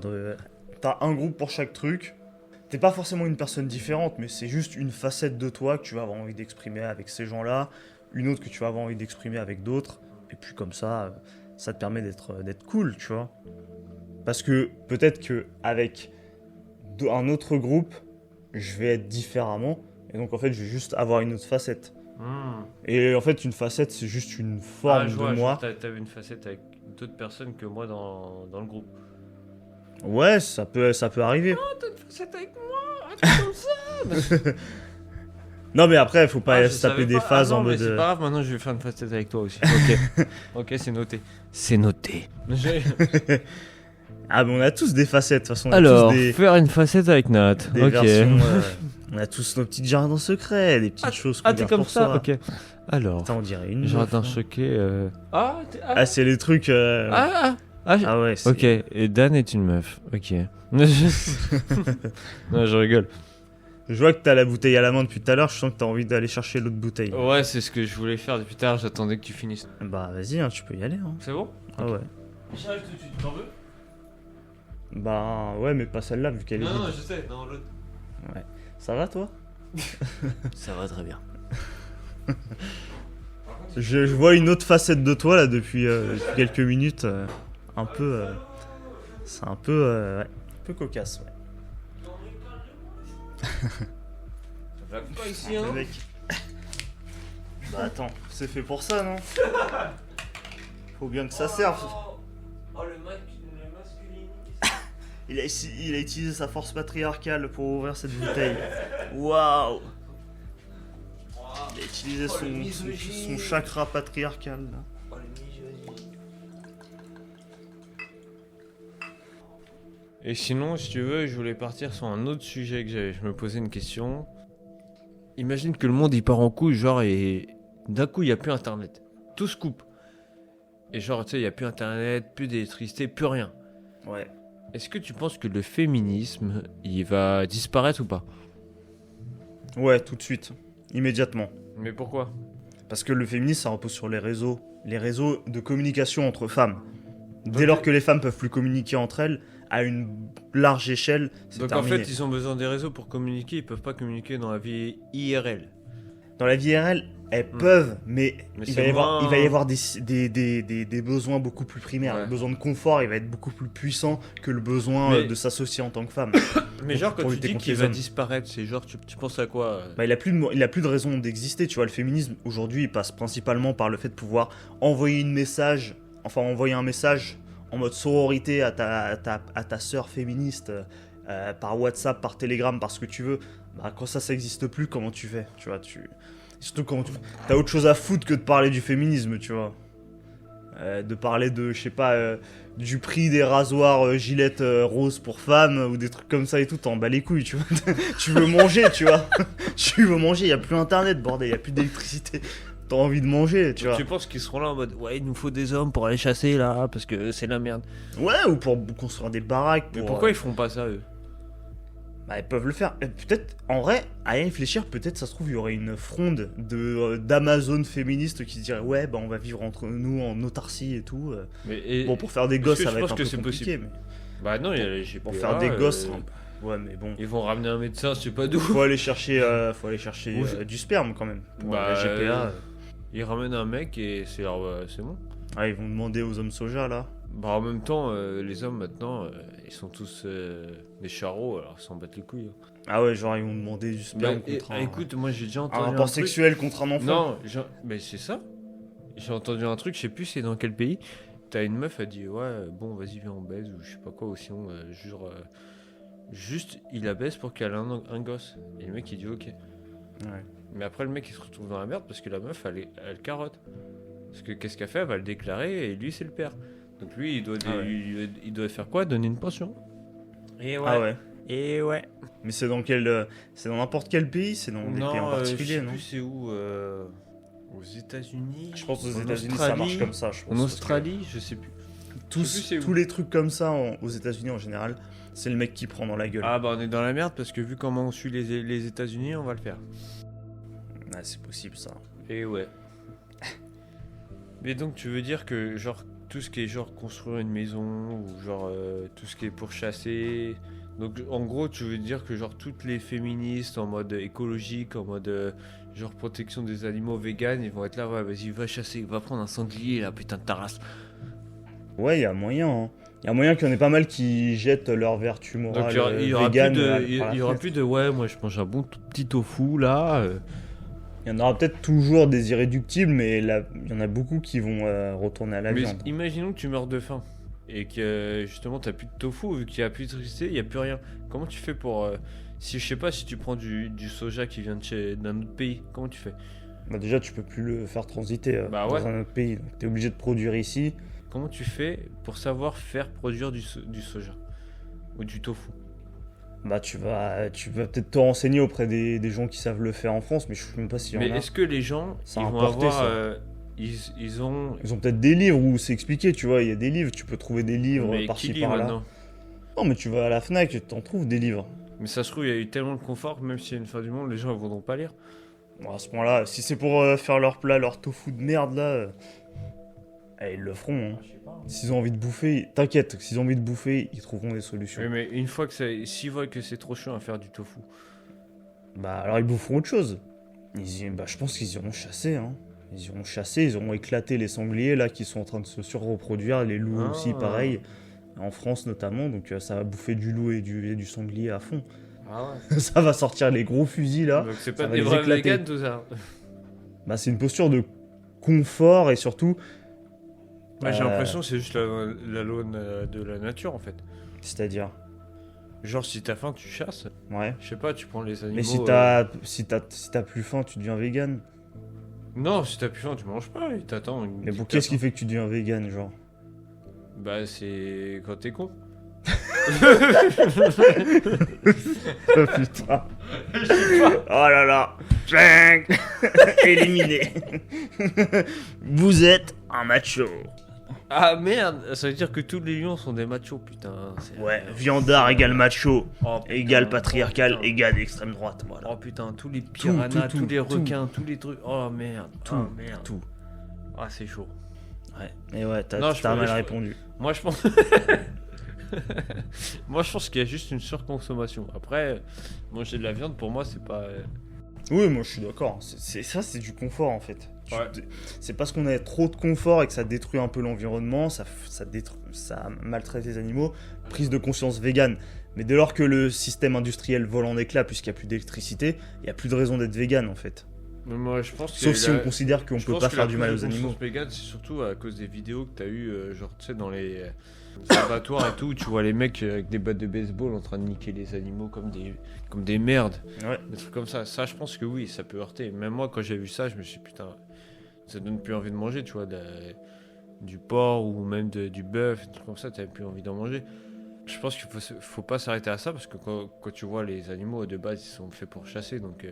T'as un groupe pour chaque truc. T'es pas forcément une personne différente, mais c'est juste une facette de toi que tu vas avoir envie d'exprimer avec ces gens-là, une autre que tu vas avoir envie d'exprimer avec d'autres, et puis comme ça te permet d'être cool, tu vois. Parce que peut-être que avec un autre groupe, je vais être différemment, et donc en fait je vais juste avoir une autre facette. Et en fait une facette c'est juste une forme je vois, de moi. T'avais une facette avec d'autres personnes que moi dans le groupe. Ouais, ça peut arriver. T'as une facette avec moi, un truc comme ça. Non mais après faut pas je se taper savais des pas. phases non, en mais mode... c'est pas grave, maintenant je vais faire une facette avec toi aussi. Ok, ok, c'est noté. C'est noté. Ah mais on a tous des facettes, de toute façon on a Alors, tous des faire une facette avec Nat. Ok. versions... on a tous nos petits jardins secrets, des petites choses qu'on Ah, t'es garde comme pour ça. soi. Ok. Alors, Attends, on dirait une jardin meuf, hein. choqué. Ah, Ah c'est les trucs... Ah ouais, c'est... Ok, et Dan est une meuf. Ok. Non, je rigole. Je vois que t'as la bouteille à la main depuis tout à l'heure, je sens que t'as envie d'aller chercher l'autre bouteille. Ouais, c'est ce que je voulais faire depuis tard. J'attendais que tu finisses. Bah vas-y, hein, tu peux y aller. Hein. C'est bon? Ah ouais. J'arrive tout de suite. T'en veux? Bah ouais, mais pas celle-là vu qu'elle est Non, vide. non, je sais. Non, l'autre. Ça va toi? Ça va très bien. Je vois une autre facette de toi là depuis quelques minutes. Un peu... c'est un peu... ouais, un peu cocasse, ouais. Ça va pas ici, hein? Le mec. Bah attends, c'est fait pour ça, non? Faut bien que ça serve. Oh, le masculinité. Il a utilisé sa force patriarcale pour ouvrir cette bouteille. Waouh! Il a utilisé son chakra patriarcal. Là. Oh, le misogyne. Et sinon, si tu veux, je voulais partir sur un autre sujet que j'avais. Je me posais une question. Imagine que le monde il part en couille, genre, et d'un coup il n'y a plus internet. Tout se coupe. Et genre, tu sais, il n'y a plus internet, plus d'électricité, plus rien. Ouais. Est-ce que tu penses que le féminisme, il va disparaître ou pas? Ouais, tout de suite. Immédiatement. Mais pourquoi? Parce que le féminisme, ça repose sur les réseaux de communication entre femmes. Dès Ok. lors que les femmes peuvent plus communiquer entre elles, à une large échelle, c'est Donc terminé. en fait, ils ont besoin des réseaux pour communiquer, ils peuvent pas communiquer dans la vie IRL. Dans la vie IRL, elles peuvent, mais il c'est va y avoir, moins- il va y avoir des besoins beaucoup plus primaires. Ouais. Le besoin de confort, il va être beaucoup plus puissant que le besoin Mais- de s'associer en tant que femme. Mais genre, quand pour tu lutter dis contre qu'il les va hommes. disparaître, c'est genre, tu penses à quoi? Bah, il a plus de raison d'exister, tu vois. Le féminisme, aujourd'hui, il passe principalement par le fait de pouvoir envoyer un message en mode sororité à ta sœur féministe par WhatsApp, par Telegram, par ce que tu veux. Bah, quand ça n'existe plus, comment tu fais, tu vois, surtout quand t'as autre chose à foutre que de parler du féminisme, tu vois. De parler de, je sais pas, du prix des rasoirs Gillette rose pour femmes ou des trucs comme ça et tout, t'en bats les couilles, tu vois. Tu veux manger, tu vois. Tu veux manger, il y a plus internet, bordel, il y a plus d'électricité. T'as envie de manger, tu Donc, vois. tu penses qu'ils seront là en mode, ouais, il nous faut des hommes pour aller chasser là, parce que c'est la merde. Ouais, ou pour construire des baraques. Mais pour, pourquoi ils feront pas ça, eux? Bah, ils peuvent le faire. Peut-être, en vrai, à y réfléchir, peut-être, ça se trouve, il y aurait une fronde d'Amazon féministes qui se dirait, ouais, bah, on va vivre entre nous en autarcie et tout. Mais, et- Bon, pour faire des Est-ce gosses, que ça je va pense être un que peu c'est compliqué. possible Mais Bah non, il y a les GPA, pour faire des gosses, hein. Ouais, mais bon. Ils vont ramener un médecin, je sais pas d'où. Faut aller chercher, Oui. du sperme quand même. Pour Bah, la GPA. Ils ramènent un mec et c'est bon. Ah, ils vont demander aux hommes soja là. Bah en même temps, les hommes maintenant, ils sont tous des charros, alors ils s'en battent les couilles. Ah ouais, genre ils vont demander du sperme contre Écoute, moi j'ai déjà un entendu rapport un truc. sexuel contre un enfant. Non, mais c'est ça. J'ai entendu un truc, je sais plus c'est dans quel pays. T'as une meuf, elle dit ouais, bon vas-y viens on baise ou je sais pas quoi, ou sinon juste il la baise pour qu'elle ait un gosse. Et le mec il dit ok. Ouais. Mais après le mec il se retrouve dans la merde parce que la meuf elle carotte. Parce que qu'est-ce qu'elle fait? Elle va le déclarer et lui c'est le père. Donc lui il doit faire quoi? Donner une pension. Et Ah ouais. Et ouais. Mais c'est dans c'est dans n'importe quel pays, c'est dans des pays en je particulier, sais non? plus c'est où. Aux États-Unis. Je pense aux en États-Unis ça marche Australie, comme ça. Je pense, En parce Australie, je sais plus. que je sais plus c'est où. tous les trucs comme ça aux États-Unis en général, c'est le mec qui prend dans la gueule. Ah bah on est dans la merde parce que vu comment on suit les États-Unis, on va le faire. Ah, c'est possible ça. Et ouais. Mais donc tu veux dire que genre tout ce qui est genre construire une maison ou genre tout ce qui est pour chasser. Donc en gros tu veux dire que genre toutes les féministes en mode écologique, en mode genre protection des animaux vegan, ils vont être là ouais vas-y va chasser, va prendre un sanglier là putain de ta race. Ouais, il y a moyen. Hein. Il y a moyen qu'il y en ait pas mal qui jettent leur vertu morale. Donc il y aura vegan, plus de par la il y aura fenêtre. plus de ouais moi je mange un bon tout petit tofu là. Il y en aura peut-être toujours des irréductibles, mais il y en a beaucoup qui vont retourner à la Mais viande. imaginons que tu meurs de faim et que justement t'as plus de tofu vu qu'il y a plus d'électricité, il y a plus rien. Comment tu fais pour si je sais pas si tu prends du soja qui vient d'un autre pays, comment tu fais? Bah déjà, tu peux plus le faire transiter Bah ouais. dans un autre pays. Donc, t'es obligé de produire ici. Comment tu fais pour savoir faire produire du soja ou du tofu? Bah tu vas peut-être te renseigner auprès des gens qui savent le faire en France, mais je sais même pas s'il y en Mais a. est-ce que les gens C'est ils vont importé, avoir ça. ils ont Ils ont peut-être des livres où c'est expliqué, tu vois. Il y a des livres, tu peux trouver des livres mais qui par-ci lit par-là. maintenant? Non, mais tu vas à la Fnac, tu t'en trouves des livres. Mais ça se trouve il y a eu tellement de confort que même s'il y a une fin du monde, les gens ils voudront pas lire. Bon, à ce point-là, si c'est pour faire leur plat, leur tofu de merde là, ils le feront. Hein. S'ils ont envie de bouffer, t'inquiète, s'ils ont envie de bouffer, ils trouveront des solutions. Oui, mais une fois que s'ils voient que c'est trop chiant à faire du tofu. Bah alors ils boufferont autre chose. Je pense qu'ils iront chasser. Hein. Ils iront chasser, ils auront éclaté les sangliers là qui sont en train de se surreproduire, les loups Ah. aussi pareil, en France notamment, donc ça va bouffer du loup et du sanglier à fond. Ah ouais. Ça va sortir les gros fusils là. Donc c'est ça pas va des les vrais éclater. véganes tout ça. Bah c'est une posture de confort et surtout, Moi j'ai Euh, l'impression que c'est juste la loi de la nature en fait. c'est-à-dire, Genre si t'as faim tu chasses. ouais. Je sais pas, tu prends les animaux. Mais si t'as plus faim, tu deviens vegan. Non, si t'as plus faim tu manges pas et t'attends. Mais pour qu'est-ce qui fait que tu deviens vegan, genre? Bah c'est quand t'es con. Oh putain. Oh là là. Éliminé. Vous êtes un macho. Ah merde, ça veut dire que tous les lions sont des machos putain. Ouais, viandard égale macho, Oh, putain. égale patriarcal, Oh, putain. égale extrême droite, voilà. Oh putain, tous les piranhas, tout, tous les tout. requins, tous les trucs. Oh merde, Tout, oh merde. tout. Ah c'est chaud. Ouais, et ouais, Non, t'as mal je- répondu. Moi je pense. Moi je pense qu'il y a juste une surconsommation. Après, manger de la viande pour moi c'est pas. Oui, moi je suis d'accord. C'est du confort en fait. Ouais. C'est parce qu'on a trop de confort et que ça détruit un peu l'environnement, ça maltraite les animaux. Prise de conscience végane. Mais dès lors que le système industriel vole en éclats puisqu'il n'y a plus d'électricité, il n'y a plus de raison d'être végane en fait. Mais moi je pense que. Sauf si on considère qu'on je peut pense pas que faire la du mal prise aux de animaux. conscience vegan, c'est surtout à cause des vidéos que t'as eu, genre tu sais, dans les abattoirs et tout, où tu vois les mecs avec des battes de baseball en train de niquer les animaux comme des merdes. Ouais. Des trucs comme ça. Ça, je pense que oui, ça peut heurter. Même moi, quand j'ai vu ça, je me suis dit, putain, ça donne plus envie de manger, tu vois, du porc ou même du bœuf, des trucs comme ça, t'avais plus envie d'en manger. Je pense qu'il faut pas s'arrêter à ça parce que quand tu vois les animaux de base, ils sont faits pour chasser, donc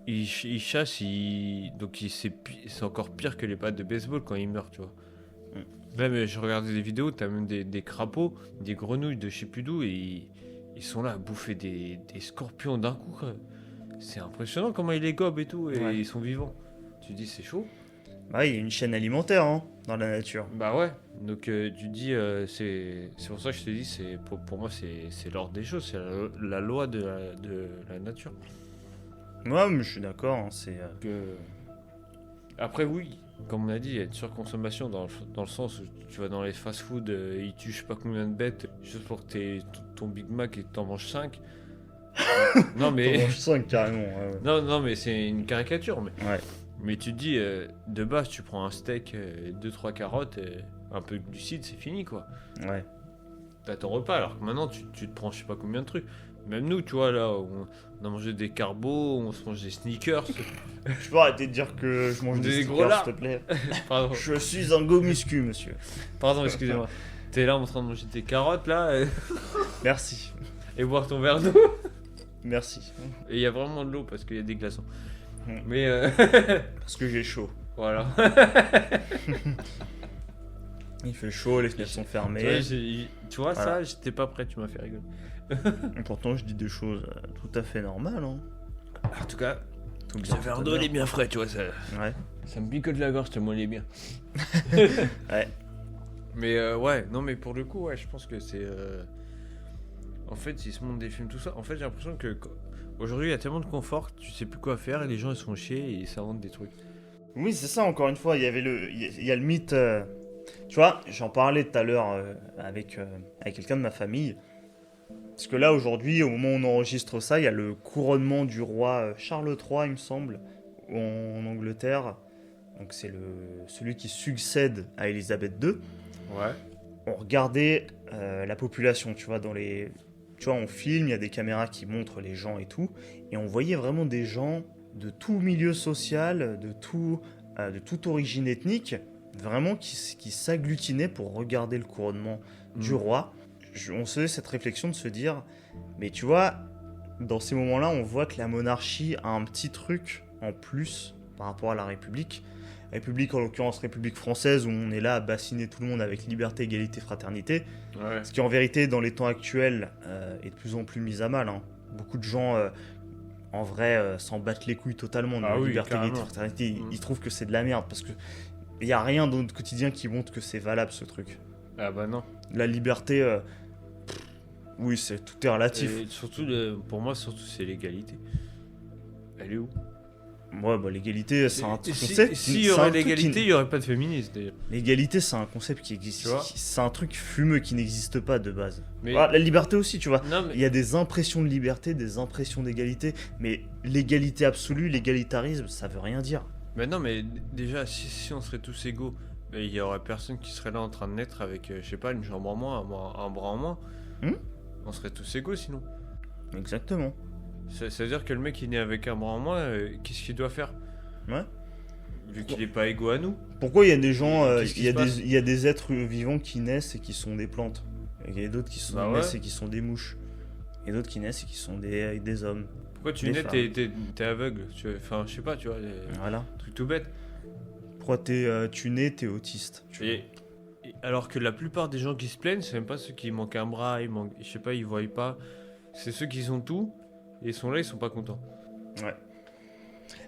ils chassent, donc c'est encore pire que les battes de baseball quand ils meurent, tu vois. Même je regardais des vidéos, t'as même des crapauds, des grenouilles de je sais plus d'où et ils sont là à bouffer des scorpions d'un coup, quoi. C'est impressionnant comment ils les gobent et tout et Ouais. ils sont vivants. Tu te dis c'est chaud. Bah, il y a une chaîne alimentaire hein, dans la nature. Bah ouais. Donc tu dis, c'est pour ça que je te dis, pour moi, c'est l'ordre des choses, c'est la loi de la nature. Ouais, mais je suis d'accord. Hein, c'est. Après, oui, comme on a dit, il y a une surconsommation dans le sens où tu vas dans les fast-food, ils tuent je sais pas combien de bêtes juste pour que ton Big Mac et que t'en manges 5. Non, mais. T'en manges 5 carrément. Ouais. Non, mais c'est une caricature. Ouais. Mais tu te dis, de base, tu prends un steak, 2-3 carottes, un peu de glucides, c'est fini quoi. Ouais. T'as ton repas, alors que maintenant, tu te prends je sais pas combien de trucs. Même nous, tu vois, là, on a mangé des carbos, on se mange des sneakers. Je peux arrêter de dire que je mange Des des gros stickers, lards. s'il te plaît. Pardon, Je suis un go muscu, monsieur. pardon, excusez-moi. T'es là en train de manger tes carottes, là, Merci. et boire ton verre d'eau. Merci. Et il y a vraiment de l'eau parce qu'il y a des glaçons. Mm. Mais Parce que j'ai chaud. voilà. Il fait chaud, les fenêtres sont fermées. Tu vois, Voilà. ça, j'étais pas prêt, tu m'as fait rigoler. Et pourtant, je dis des choses tout à fait normales. Hein. En tout cas, Tout ce verre d'eau, il est bien frais, tu vois, ça Ouais. me picote la gorge tellement il est bien. Ouais. Mais ouais, non, mais pour le coup, ouais, je pense que c'est. En fait, ils se montrent des films, tout ça. En fait, j'ai l'impression que aujourd'hui, il y a tellement de confort que tu sais plus quoi faire et les gens ils sont chiés et ils s'inventent des trucs. Oui, c'est ça, encore une fois, il y a le mythe. Tu vois, j'en parlais tout à l'heure avec quelqu'un de ma famille. Parce que là, aujourd'hui, au moment où on enregistre ça, il y a le couronnement du roi Charles III, il me semble, en Angleterre. Donc, c'est celui qui succède à Élisabeth II. Ouais. On regardait la population, tu vois, tu vois, on filme, il y a des caméras qui montrent les gens et tout. Et on voyait vraiment des gens de tout milieu social, de toute origine ethnique, vraiment qui s'agglutinaient pour regarder le couronnement du roi. On se faisait cette réflexion de se dire, mais tu vois, dans ces moments-là, on voit que la monarchie a un petit truc en plus par rapport à la République. République, en l'occurrence République française, où on est là à bassiner tout le monde avec liberté, égalité, fraternité. Ouais. Ce qui en vérité, dans les temps actuels, est de plus en plus mis à mal. Hein. Beaucoup de gens, en vrai, s'en battent les couilles totalement de Ah la oui, liberté, carrément. égalité, fraternité. Ils trouvent que c'est de la merde, parce que il n'y a rien dans notre quotidien qui montre que c'est valable, ce truc. Ah bah non. La liberté, oui, tout est relatif. Et surtout, pour moi, surtout, c'est l'égalité. Elle est où? Ouais, bah, l'égalité, c'est un Et concept. s'il y c'est un aurait truc l'égalité, il n'y aurait pas de féminisme d'ailleurs. L'égalité, c'est un concept qui existe. Tu vois C'est un truc fumeux qui n'existe pas de base. Mais Ah, la liberté aussi, tu vois. non, mais Il y a des impressions de liberté, des impressions d'égalité, mais l'égalité absolue, l'égalitarisme, ça veut rien dire. Mais non, mais déjà, si on serait tous égaux, il y aurait personne qui serait là en train de naître avec, je sais pas, une jambe en moins, un bras en moins. On serait tous égaux sinon. Exactement. Ça veut dire que le mec qui est né avec un bras en moins, qu'est-ce qu'il doit faire? Ouais. Vu qu'il est pas égaux à nous. Pourquoi il y a des gens, Qu'est-ce qui se passe il y a des êtres vivants qui naissent et qui sont des plantes. Et il y a d'autres qui Bah ouais. naissent et qui sont des mouches. Et d'autres qui naissent et qui sont des hommes. Pourquoi tu Des nais, femmes. t'es aveugle? Enfin, je sais pas, tu vois, Voilà. truc tout bête. Pourquoi tu nais, t'es autiste. Tu vois. Alors que la plupart des gens qui se plaignent, c'est même pas ceux qui manquent un bras, je sais pas, ils voient pas. C'est ceux qui ont tout, et ils sont là, ils sont pas contents.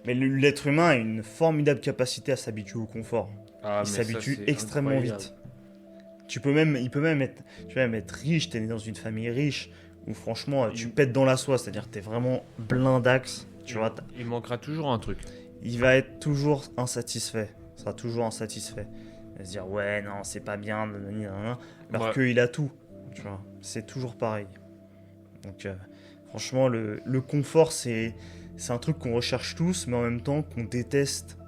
Mais l'être humain a une formidable capacité à s'habituer au confort. Ah, Il mais ça, s'habitue c'est extrêmement incroyable. vite. Il peut même être riche, t'es né dans une famille riche, où franchement tu pètes dans la soie, c'est-à-dire t'es vraiment blindax, tu vois. Il manquera toujours un truc. Il va être toujours insatisfait, il sera toujours insatisfait. Il va se dire ouais non c'est pas bien, nanani, nanana, alors Ouais. qu'il a tout, tu vois. C'est toujours pareil. Donc franchement le confort c'est un truc qu'on recherche tous, mais en même temps qu'on déteste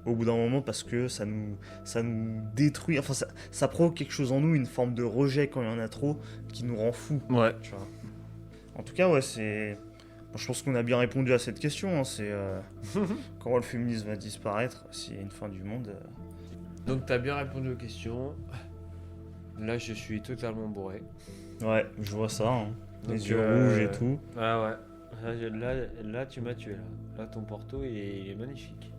au bout d'un moment parce que ça nous détruit, enfin ça provoque quelque chose en nous, une forme de rejet quand il y en a trop qui nous rend fous. Ouais. Tu vois. En tout cas, ouais, bon, je pense qu'on a bien répondu à cette question. Hein, c'est comment le féminisme va disparaître s'il y a une fin du monde. Donc t'as bien répondu aux questions. Là, je suis totalement bourré. Ouais, je vois ça. Hein. Donc, Les yeux rouges et tout. Ah ouais. Là, tu m'as tué. Là, ton Porto, il est magnifique.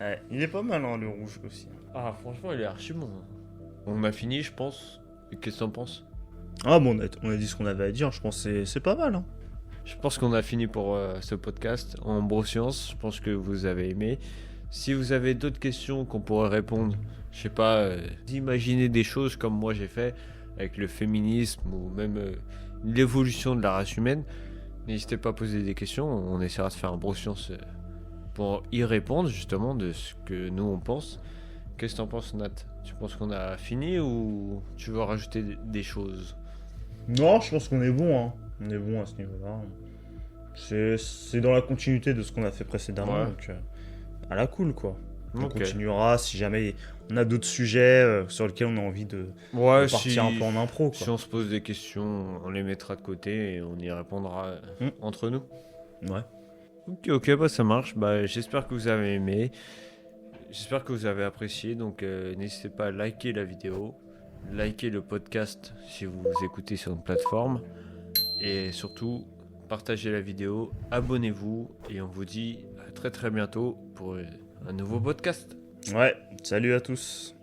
Ouais, il est pas mal, hein, le rouge aussi. Ah, franchement, il est archi bon. On a fini, je pense. Qu'est-ce que t'en penses? Ah bon, on a dit ce qu'on avait à dire. Je pense que c'est pas mal. Hein. Je pense qu'on a fini pour ce podcast en broscience. Je pense que vous avez aimé. Si vous avez d'autres questions qu'on pourrait répondre, je sais pas, imaginez des choses comme moi j'ai fait avec le féminisme ou même l'évolution de la race humaine, n'hésitez pas à poser des questions, on essaiera de faire un broscience pour y répondre justement de ce que nous on pense. Qu'est-ce que t'en penses, Nat? Tu penses qu'on a fini ou tu veux rajouter des choses? Non, je pense qu'on est bon, hein. On est bon à ce niveau-là. C'est dans la continuité de ce qu'on a fait précédemment, Ouais. donc à la cool, quoi. On Ok. continuera si jamais on a d'autres sujets sur lesquels on a envie de Ouais, partir un peu en impro, si quoi. on se pose des questions, on les mettra de côté et on y répondra entre nous. Ouais. Ok, bah ça marche. Bah, j'espère que vous avez aimé. J'espère que vous avez apprécié. Donc n'hésitez pas à liker la vidéo, liker le podcast si vous écoutez sur une plateforme. Et surtout, partagez la vidéo, abonnez-vous. Et on vous dit à très très bientôt pour un nouveau podcast. Ouais, salut à tous.